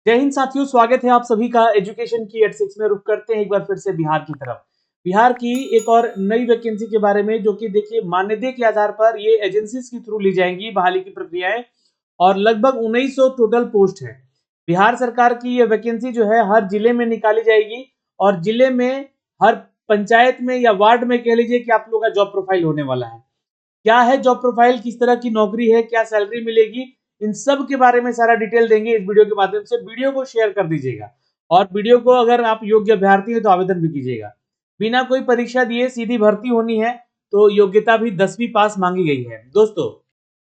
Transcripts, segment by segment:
जय हिंद साथियों, स्वागत है आप सभी का एजुकेशन की एट 6 में। रुक करते हैं एक बार फिर से बिहार की तरफ। बिहार की एक और नई वैकेंसी के बारे में, जो कि देखिए मान्यता के आधार पर ये एजेंसीज के थ्रू ली जाएंगी बहाली की प्रक्रियाएं, और लगभग 1900 टोटल पोस्ट है। बिहार सरकार की ये वैकेंसी जो है हर जिले में निकाली जाएगी, और जिले में हर पंचायत में या वार्ड में कह लीजिए कि आप लोग का जॉब प्रोफाइल होने वाला है। क्या है जॉब प्रोफाइल, किस तरह की नौकरी है, क्या सैलरी मिलेगी, इन सब के बारे में सारा डिटेल देंगे इस वीडियो के माध्यम से। वीडियो को शेयर कर दीजिएगा, और वीडियो को अगर आप योग्य अभ्यर्थी हैं तो आवेदन भी कीजिएगा। बिना कोई परीक्षा दिए सीधी भर्ती होनी है, तो योग्यता भी 10वीं पास मांगी गई है। दोस्तों,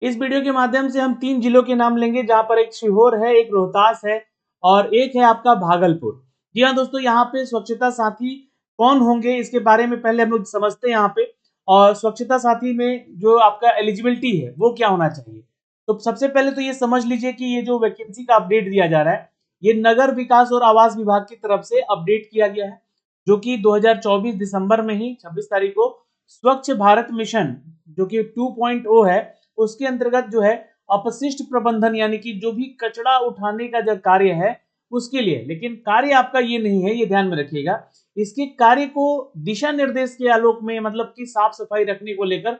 इस वीडियो के माध्यम से हम 3 जिलों के नाम लेंगे, जहां पर एक सीहोर है, एक रोहतास है, और एक है आपका भागलपुर। जी हाँ दोस्तों, यहाँ पे स्वच्छता साथी कौन होंगे इसके बारे में पहले हम लोग समझते हैं यहाँ पे। और स्वच्छता साथी में जो आपका एलिजिबिलिटी है वो क्या होना चाहिए। तो सबसे पहले तो ये समझ लीजिए कि ये जो वैकेंसी का अपडेट दिया जा रहा है, ये नगर विकास और आवास विभाग की तरफ से अपडेट किया गया है, जो कि 2024 दिसंबर में ही 26 तारीख को स्वच्छ भारत मिशन जो कि 2.0 है, उसके अंतर्गत जो है अपशिष्ट प्रबंधन, यानी कि जो भी कचरा उठाने का जो कार्य है उसके लिए। लेकिन कार्य आपका ये नहीं है, ये ध्यान में रखिएगा। इसके कार्य को दिशा निर्देश के आलोक में, मतलब कि साफ सफाई रखने को लेकर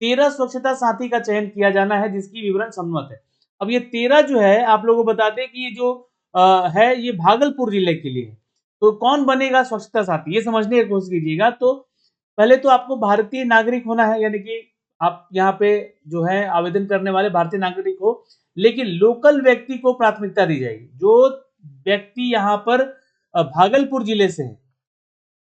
13 स्वच्छता साथी का चयन किया जाना है, जिसकी विवरण सम्मत है। अब ये 13 जो है, आप लोगों को बता दें कि ये जो है ये भागलपुर जिले के लिए है। तो कौन बनेगा स्वच्छता साथी, ये समझने की कोशिश कीजिएगा। तो पहले तो आपको भारतीय नागरिक होना है, यानी कि आप यहाँ पे जो है आवेदन करने वाले भारतीय नागरिक हो। लेकिन लोकल व्यक्ति को प्राथमिकता दी जाएगी। जो व्यक्ति यहाँ पर भागलपुर जिले से है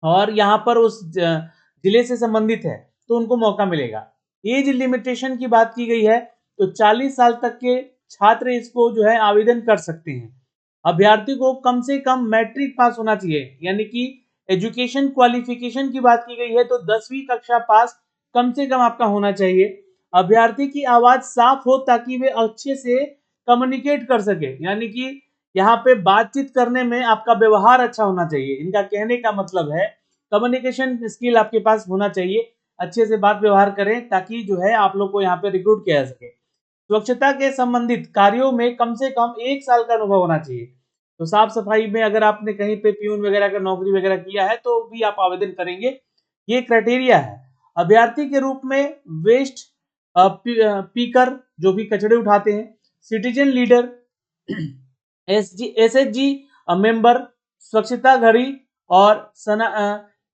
और यहाँ पर उस जिले से संबंधित है, तो उनको मौका मिलेगा। एज लिमिटेशन की बात की गई है, तो 40 साल तक के छात्र इसको जो है आवेदन कर सकते हैं। अभ्यर्थी को कम से कम मैट्रिक पास होना चाहिए, यानी कि एजुकेशन क्वालिफिकेशन की बात की गई है तो 10वीं कक्षा पास कम से कम आपका होना चाहिए। अभ्यर्थी की आवाज साफ हो ताकि वे अच्छे से कम्युनिकेट कर सके, यानी कि यहाँ पे बातचीत करने में आपका व्यवहार अच्छा होना चाहिए। इनका कहने का मतलब है कम्युनिकेशन स्किल आपके पास होना चाहिए, अच्छे से बात व्यवहार करें ताकि जो है आप लोग को यहाँ पे रिक्रूट किया जा सके। स्वच्छता के संबंधित कार्यों में कम से कम 1 साल का अनुभव होना चाहिए। तो साफ सफाई में अगर आपने कहीं पे प्यून वगैरह का नौकरी वगैरह किया है तो भी आप आवेदन करेंगे, ये क्राइटेरिया है। अभ्यर्थी के रूप में वेस्ट पीकर, जो भी कचड़े उठाते हैं, सिटीजन लीडर, एसएचजी मेंबर, स्वच्छता घड़ी, और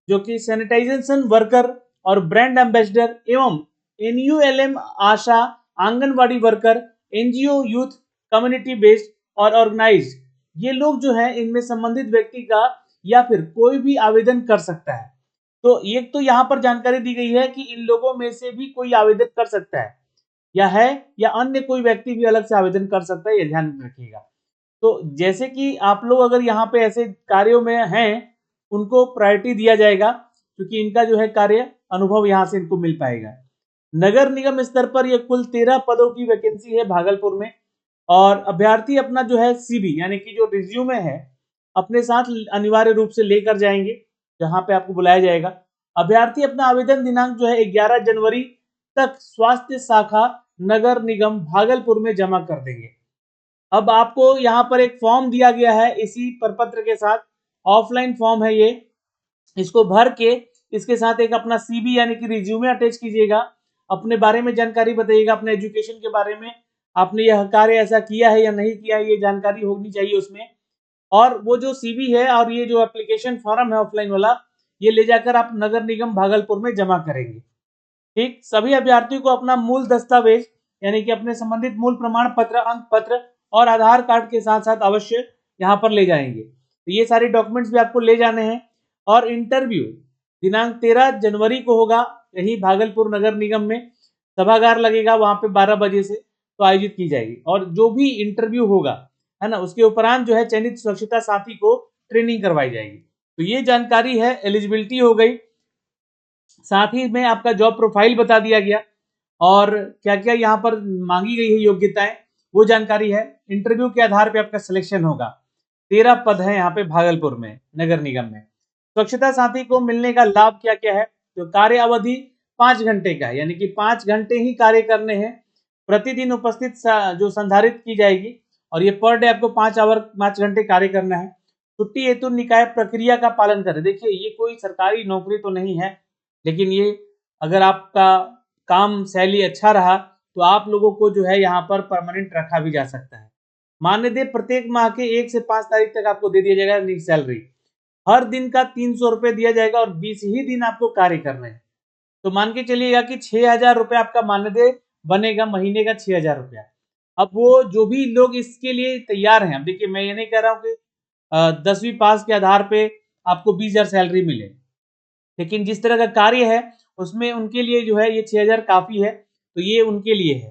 जो कि सैनिटाइजेशन वर्कर और ब्रांड एम्बेसडर, एवं NULM ASHA, anganwadi worker, NGO, youth, community based और ऑर्गेनाइज्ड, ये लोग जो है इनमें संबंधित व्यक्ति का या फिर कोई भी आवेदन कर सकता है। तो ये तो यहाँ पर जानकारी दी गई है कि इन लोगों में से भी कोई आवेदन कर सकता है या अन्य कोई व्यक्ति भी अलग से आवेदन कर सकता है, ये ध्यान में रखिएगा। तो जैसे कि आप लोग अगर यहाँ पे ऐसे कार्यों में हैं, उनको प्रायोरिटी दिया जाएगा, क्योंकि इनका जो है कार्य अनुभव यहाँ से इनको मिल पाएगा। नगर निगम स्तर पर यह कुल 13 पदों की वैकेंसी है भागलपुर में, और अभ्यर्थी अपना जो है सीवी, यानी कि जो रिज्यूमे है, अपने साथ अनिवार्य रूप से लेकर जाएंगे जहां पे आपको बुलाया जाएगा। अभ्यर्थी अपना आवेदन दिनांक जो है 11 जनवरी तक स्वास्थ्य शाखा नगर निगम भागलपुर में जमा कर देंगे। अब आपको यहाँ पर एक फॉर्म दिया गया है इसी प्रपत्र के साथ, ऑफलाइन फॉर्म है ये। इसको भर के इसके साथ एक अपना सीवी यानी कि रिज्यूमे अटैच कीजिएगा। अपने बारे में जानकारी बताइएगा, अपने एजुकेशन के बारे में, आपने यह कार्य ऐसा किया है या नहीं किया है, ये जानकारी होनी चाहिए उसमें। और वो जो सीवी है और ये जो एप्लीकेशन फॉर्म है ऑफलाइन वाला, ये ले जाकर आप नगर निगम भागलपुर में जमा करेंगे। ठीक, सभी अभ्यर्थियों को अपना मूल दस्तावेज, यानी कि अपने संबंधित मूल प्रमाण पत्र, अंक पत्र और आधार कार्ड के साथ साथ अवश्य यहाँ पर ले जाएंगे। तो ये सारे डॉक्यूमेंट्स भी आपको ले जाने हैं। और इंटरव्यू दिनांक 13 जनवरी को होगा, यही भागलपुर नगर निगम में सभागार लगेगा, वहां पे 12 बजे से तो आयोजित की जाएगी। और जो भी इंटरव्यू होगा, है ना, उसके उपरांत जो है चयनित स्वच्छता साथी को ट्रेनिंग करवाई जाएगी। तो ये जानकारी है, एलिजिबिलिटी हो गई, साथ ही में आपका जॉब प्रोफाइल बता दिया गया, और क्या क्या यहाँ पर मांगी गई है योग्यताएं, वो जानकारी है। इंटरव्यू के आधार पे आपका सिलेक्शन होगा। 13 पद है यहाँ पे भागलपुर में नगर निगम में। स्वच्छता साथी को मिलने का लाभ क्या क्या है, तो कार्य अवधि 5 घंटे का है, यानी कि 5 घंटे ही कार्य करने हैं। प्रतिदिन उपस्थित जो संधारित की जाएगी, और ये पर डे आपको 5 घंटे कार्य करना है। छुट्टी हेतु निकाय प्रक्रिया का पालन करें। देखिए ये कोई सरकारी नौकरी तो नहीं है, लेकिन ये अगर आपका काम शैली अच्छा रहा तो आप लोगों को जो है यहाँ पर परमानेंट रखा भी जा सकता है। मानदेय प्रत्येक माह के 1 से 5 तारीख तक आपको दे दिया जाएगा सैलरी। हर दिन का 300 रुपए दिया जाएगा और 20 ही दिन आपको कार्य करना है। तो मान के चलिएगा कि 6,000 रुपए आपका मानदेय बनेगा, महीने का 6,000 रुपया। अब वो जो भी लोग इसके लिए तैयार हैं, अब देखिए मैं ये नहीं कह रहा हूँ कि 10वीं पास के आधार पे आपको 20,000 सैलरी मिले, लेकिन जिस तरह का कार्य है उसमें उनके लिए जो है ये 6,000 काफी है, तो ये उनके लिए है।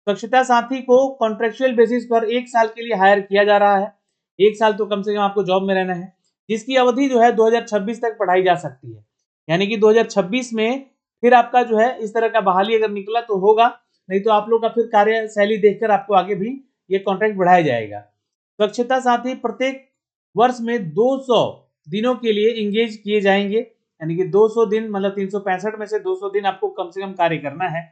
स्वच्छता साथी को कॉन्ट्रेक्चुअल बेसिस पर 1 साल के लिए हायर किया जा रहा है। 1 साल तो कम से कम आपको जॉब में रहना है, जिसकी अवधि जो है 2026 तक बढ़ाई जा सकती है। यानी कि 2026 में फिर आपका जो है इस तरह का बहाली अगर निकला तो होगा, नहीं तो आप लोग का फिर कार्यशैली देखकर आपको आगे भी ये कॉन्ट्रैक्ट बढ़ाया जाएगा। स्वच्छता साथी प्रत्येक वर्ष में 200 दिनों के लिए इंगेज किए जाएंगे, यानी कि 200 दिन मतलब 365 में से 200 दिन आपको कम से कम कार्य करना है।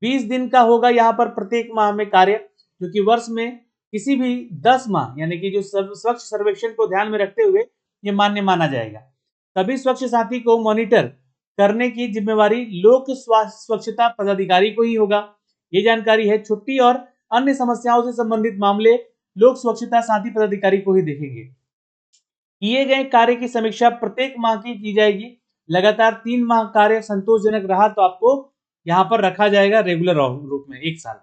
20 दिन का होगा यहाँ पर प्रत्येक माह में कार्य, जो कि वर्ष में किसी भी 10 माह यानी कि जो स्वच्छ सर्वेक्षण को ध्यान में रखते हुए ये मान्य माना जाएगा। सभी स्वच्छ साथी को मॉनिटर करने की जिम्मेवारी लोक स्वच्छता पदाधिकारी को ही होगा। ये जानकारी है। छुट्टी और अन्य समस्याओं से संबंधित मामले लोक स्वच्छता साथी पदाधिकारी को ही देखेंगे। किए गए कार्य की समीक्षा प्रत्येक माह की जाएगी। लगातार 3 माह कार्य संतोषजनक रहा तो आपको यहाँ पर रखा जाएगा रेगुलर रूप में 1 साल,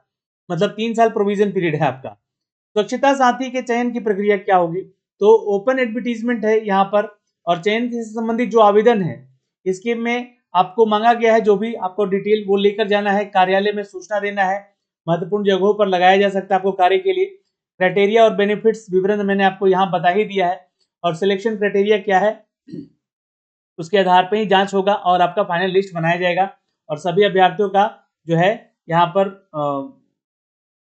मतलब 3 साल प्रोविजन पीरियड है आपका। स्वच्छता साथी के चयन की प्रक्रिया क्या होगी? तो ओपन एडवर्टीजमेंट है यहाँ पर, और चयन से संबंधित जो आवेदन है इसके में आपको मांगा गया है जो भी आपको डिटेल वो लेकर जाना है, कार्यालय में सूचना देना है। महत्वपूर्ण जगहों पर लगाया जा सकता है आपको कार्य के लिए। क्राइटेरिया और बेनिफिट्स विवरण मैंने आपको यहाँ बता ही दिया है, और सिलेक्शन क्राइटेरिया क्या है उसके आधार पर ही जांच होगा और आपका फाइनल लिस्ट बनाया जाएगा। और सभी अभ्यर्थियों का जो है यहाँ पर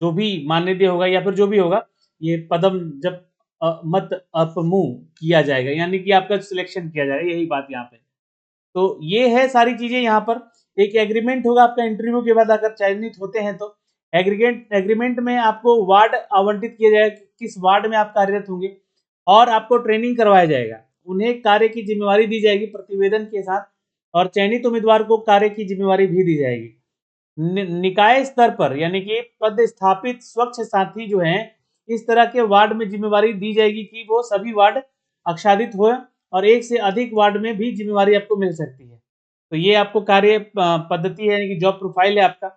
जो भी मान्यता होगा या फिर जो भी होगा ये पदम जब मत अपमूव किया जाएगा, यानी कि आपका सिलेक्शन किया जाएगा, यही बात यहाँ पे। तो ये है सारी चीजें यहाँ पर। एक एग्रीमेंट होगा आपका इंटरव्यू के बाद अगर चयनित होते हैं तो। एग्रीमेंट में आपको वार्ड आवंटित किया जाएगा, किस वार्ड में आप कार्यरत होंगे, और आपको ट्रेनिंग करवाया जाएगा। उन्हें कार्य की जिम्मेवारी दी जाएगी प्रतिवेदन के साथ, और चयनित उम्मीदवार को कार्य की जिम्मेवारी भी दी जाएगी। निकाय स्तर पर यानी कि पद स्थापित स्वच्छ साथी जो हैं इस तरह के वार्ड में जिम्मेवारी दी जाएगी कि वो सभी वार्ड आच्छादित हो, और 1 से अधिक वार्ड में भी जिम्मेवारी आपको मिल सकती है। तो ये आपको कार्य पद्धति है, यानी कि जॉब प्रोफाइल है आपका,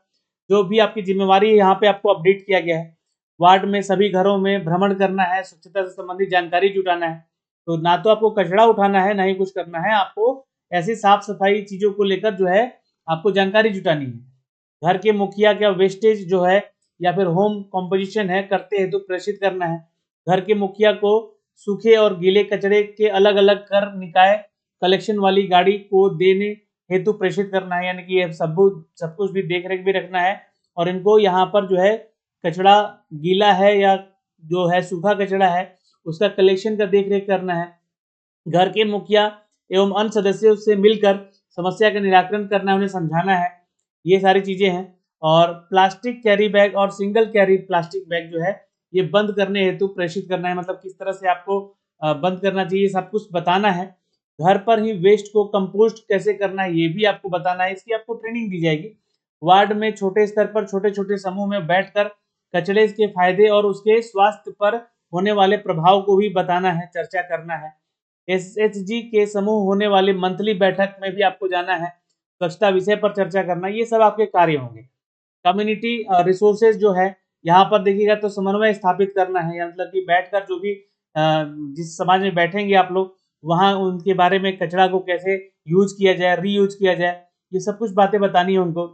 जो भी आपकी जिम्मेवारी है यहाँ पे आपको अपडेट किया गया है। वार्ड में सभी घरों में भ्रमण करना है, स्वच्छता से संबंधित जानकारी जुटाना है। तो ना तो आपको कचरा उठाना है, ना ही कुछ करना है, आपको ऐसी साफ सफाई चीजों को लेकर जो है आपको जानकारी जुटानी है। घर के मुखिया का वेस्टेज जो है या फिर होम कॉम्पोजिशन है करते हैं तो प्रेषित करना है। घर के मुखिया को सूखे और गीले कचरे के अलग अलग कर निकाय कलेक्शन वाली गाड़ी को देने हेतु प्रेषित करना है, यानी कि ये सब कुछ भी देख रेख भी रखना है। और इनको यहाँ पर जो है कचरा गीला है या जो है सूखा कचरा है उसका कलेक्शन का देख रेख करना है। घर के मुखिया एवं अन्य सदस्यों से मिलकर समस्या का निराकरण करना है, उन्हें समझाना है। ये सारी चीजें हैं। और प्लास्टिक कैरी बैग और सिंगल कैरी प्लास्टिक बैग जो है ये बंद करने हेतु प्रेषित करना है, मतलब किस तरह से आपको बंद करना चाहिए सब कुछ बताना है। घर पर ही वेस्ट को कंपोस्ट कैसे करना है ये भी आपको बताना है, इसकी आपको ट्रेनिंग दी जाएगी। वार्ड में छोटे स्तर पर छोटे छोटे समूह में बैठकर कचरे के फायदे और उसके स्वास्थ्य पर होने वाले प्रभाव को भी बताना है, चर्चा करना है। SHG के समूह होने वाले मंथली बैठक में भी आपको जाना है, स्वच्छता विषय पर चर्चा करना, ये सब आपके कार्य होंगे। कम्युनिटी रिसोर्सेज जो है यहाँ पर देखिएगा तो समन्वय स्थापित करना है, मतलब कि बैठकर जो भी जिस समाज में बैठेंगे आप लोग वहाँ उनके बारे में कचरा को कैसे यूज किया जाए, रीयूज किया जाए, ये सब कुछ बातें बतानी है उनको।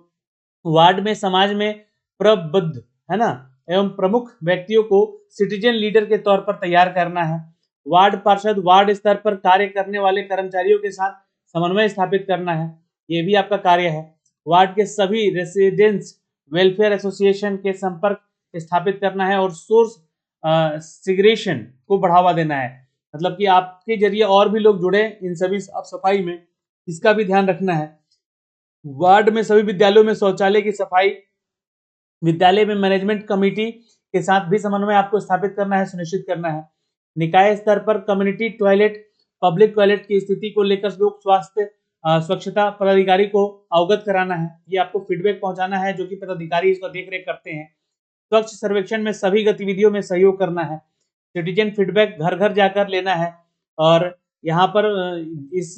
वार्ड में समाज में प्रबुद्ध है ना एवं प्रमुख व्यक्तियों को सिटीजन लीडर के तौर पर तैयार करना है। वार्ड पार्षद वार्ड स्तर पर कार्य करने वाले कर्मचारियों के साथ समन्वय स्थापित करना है, ये भी आपका कार्य है। वार्ड के सभी रेसिडेंट्स वेलफेयर एसोसिएशन के संपर्क स्थापित करना है, और सोर्स सिग्रेशन को बढ़ावा देना है, मतलब कि आपके जरिए और भी लोग जुड़े इन सभी साफ सफाई में, इसका भी ध्यान रखना है। वार्ड में सभी विद्यालयों में शौचालय की सफाई, विद्यालय में मैनेजमेंट कमेटी के साथ भी समन्वय आपको स्थापित करना है, सुनिश्चित करना है। निकाय स्तर पर कम्युनिटी टॉयलेट, पब्लिक टॉयलेट की स्थिति को लेकर लोक स्वास्थ्य स्वच्छता पदाधिकारी को अवगत कराना है। ये आपको फीडबैक पहुंचाना है, जो कि पदाधिकारी इसका देख रेख करते हैं। स्वच्छ सर्वेक्षण में सभी गतिविधियों में सहयोग करना है। सिटीजन फीडबैक घर घर जाकर लेना है और यहाँ पर इस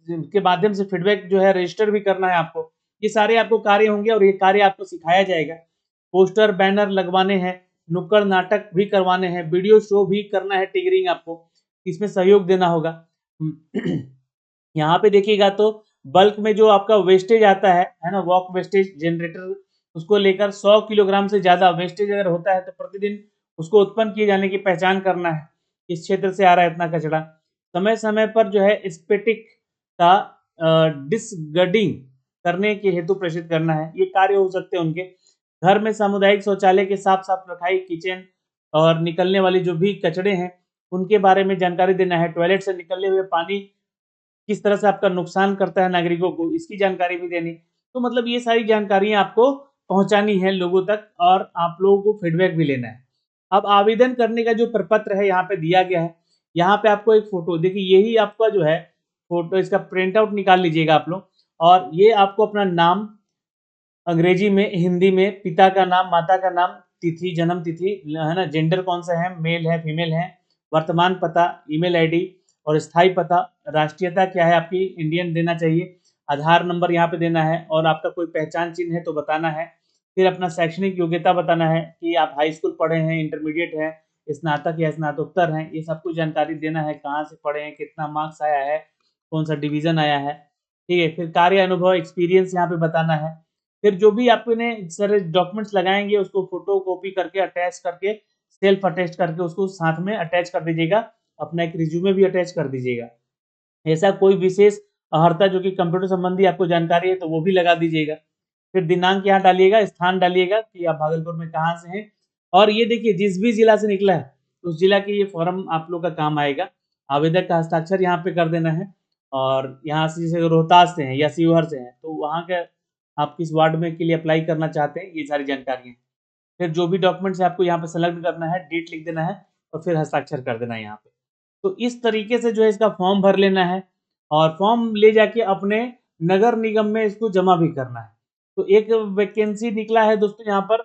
के माध्यम से फीडबैक जो है रजिस्टर भी करना है आपको। ये सारे आपको कार्य होंगे और ये कार्य आपको सिखाया जाएगा। पोस्टर बैनर लगवाने हैं, नुक्कड़ नाटक भी करवाने हैं, वीडियो शो भी करना है, टिगरिंग आपको इसमें सहयोग देना होगा। यहाँ पे देखिएगा तो बल्क में जो आपका वेस्टेज आता है ना, वॉक वेस्टेज जनरेटर, उसको लेकर 100 किलोग्राम से ज्यादा वेस्टेज अगर होता है तो प्रतिदिन उसको उत्पन्न किए जाने की पहचान करना है। इस क्षेत्र से आ रहा है इतना कचरा। समय समय पर जो है स्पेटिक का डिसगर्डिंग करने के हेतु प्रेषित करना है। ये कार्य हो सकते हैं उनके। घर में सामुदायिक शौचालय के साफ साफ रखाई, किचन और निकलने वाली जो भी कचड़े हैं उनके बारे में जानकारी देना है। टॉयलेट से निकलने हुए पानी किस तरह से आपका नुकसान करता है नागरिकों को, इसकी जानकारी भी देनी। तो मतलब ये सारी जानकारियां आपको पहुंचानी है लोगों तक और आप लोगों को फीडबैक भी लेना है। अब आवेदन करने का जो प्रपत्र है यहाँ पे दिया गया है, यहाँ पे आपको एक फोटो, देखिए यही आपका जो है फोटो, इसका प्रिंट आउट निकाल लीजिएगा आप लोग। और ये आपको अपना नाम अंग्रेजी में, हिंदी में, पिता का नाम, माता का नाम, तिथि, जन्म तिथि है ना, जेंडर कौन सा है, मेल है फीमेल है, वर्तमान पता, ईमेल आईडी और स्थायी पता, राष्ट्रीयता क्या है आपकी, इंडियन देना चाहिए, आधार नंबर यहाँ पे देना है और आपका कोई पहचान चिन्ह है तो बताना है। फिर अपना शैक्षणिक योग्यता बताना है कि आप हाई स्कूल पढ़े हैं, इंटरमीडिएट है, स्नातक या स्नातकोत्तर हैं, ये सब कुछ जानकारी देना है। कहाँ से पढ़े हैं, कितना मार्क्स आया है, कौन सा डिवीजन आया है, ठीक है। फिर कार्य अनुभव, एक्सपीरियंस यहाँ पे बताना है। फिर जो भी आपने सारे डॉक्यूमेंट्स लगाएंगे उसको फोटो कॉपी करके अटैच करके, सेल्फ अटैच करके उसको साथ में अटैच कर दीजिएगा। अपना एक रिज्यूमे भी अटैच कर दीजिएगा। ऐसा कोई विशेष अर्हता जो कि कंप्यूटर संबंधी आपको जानकारी है तो वो भी लगा दीजिएगा। फिर दिनांक यहाँ डालिएगा, स्थान डालिएगा कि आप भागलपुर में कहाँ से हैं। और ये देखिए जिस भी जिला से निकला है उस जिला के ये फॉर्म आप लोग का काम आएगा। आवेदक का हस्ताक्षर यहाँ पे कर देना है। और यहाँ से जैसे रोहतास से हैं या शिवहर से हैं तो वहाँ के आप किस वार्ड में के लिए अप्लाई करना चाहते हैं, ये सारी जानकारी है। फिर जो भी डॉक्यूमेंट्स है आपको यहाँ पे सेलेक्ट करना है, डेट लिख देना है और फिर हस्ताक्षर कर देना है यहाँ पे। तो इस तरीके से जो है इसका फॉर्म भर लेना है और फॉर्म ले जाके अपने नगर निगम में इसको जमा भी करना है। तो एक वैकेंसी निकला है दोस्तों यहाँ पर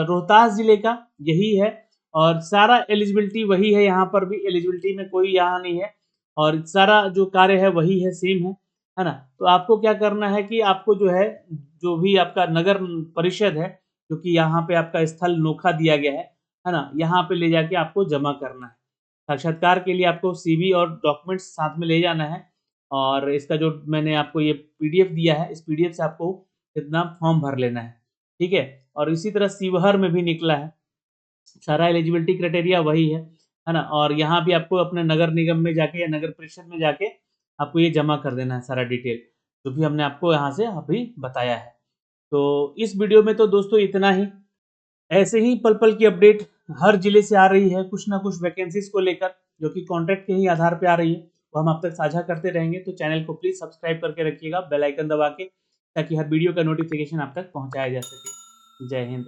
रोहतास जिले का, यही है। और सारा एलिजिबिलिटी वही है, यहाँ पर भी एलिजिबिलिटी में कोई यहाँ नहीं है और सारा जो कार्य है वही है, सेम है ना। तो आपको क्या करना है कि आपको जो है, जो भी आपका नगर परिषद है जो कि यहाँ पे आपका स्थल नोखा दिया गया है ना, यहाँ पे ले जाके आपको जमा करना है। साक्षात्कार के लिए आपको सीवी और डॉक्यूमेंट्स साथ में ले जाना है। और इसका जो मैंने आपको ये पीडीएफ दिया है, इस पीडीएफ से आपको इतना फॉर्म भर लेना है, ठीक है। और इसी तरह शिवहर में भी निकला है, सारा एलिजिबिलिटी क्राइटेरिया वही है ना। और यहाँ भी आपको अपने नगर निगम में जाके या नगर परिषद में जाके आपको ये जमा कर देना है सारा डिटेल, जो भी हमने आपको यहाँ से अभी बताया है। तो इस वीडियो में तो दोस्तों इतना ही। ऐसे ही पल पल की अपडेट हर जिले से आ रही है, कुछ ना कुछ वैकेंसीज को लेकर, जो कि कॉन्ट्रैक्ट के ही आधार पे आ रही है, वो हम आप तक साझा करते रहेंगे। तो चैनल को प्लीज सब्सक्राइब करके रखिएगा बेल आइकन दबा के, ताकि हर वीडियो का नोटिफिकेशन आप तक पहुंचाया जा सके। जय हिंद।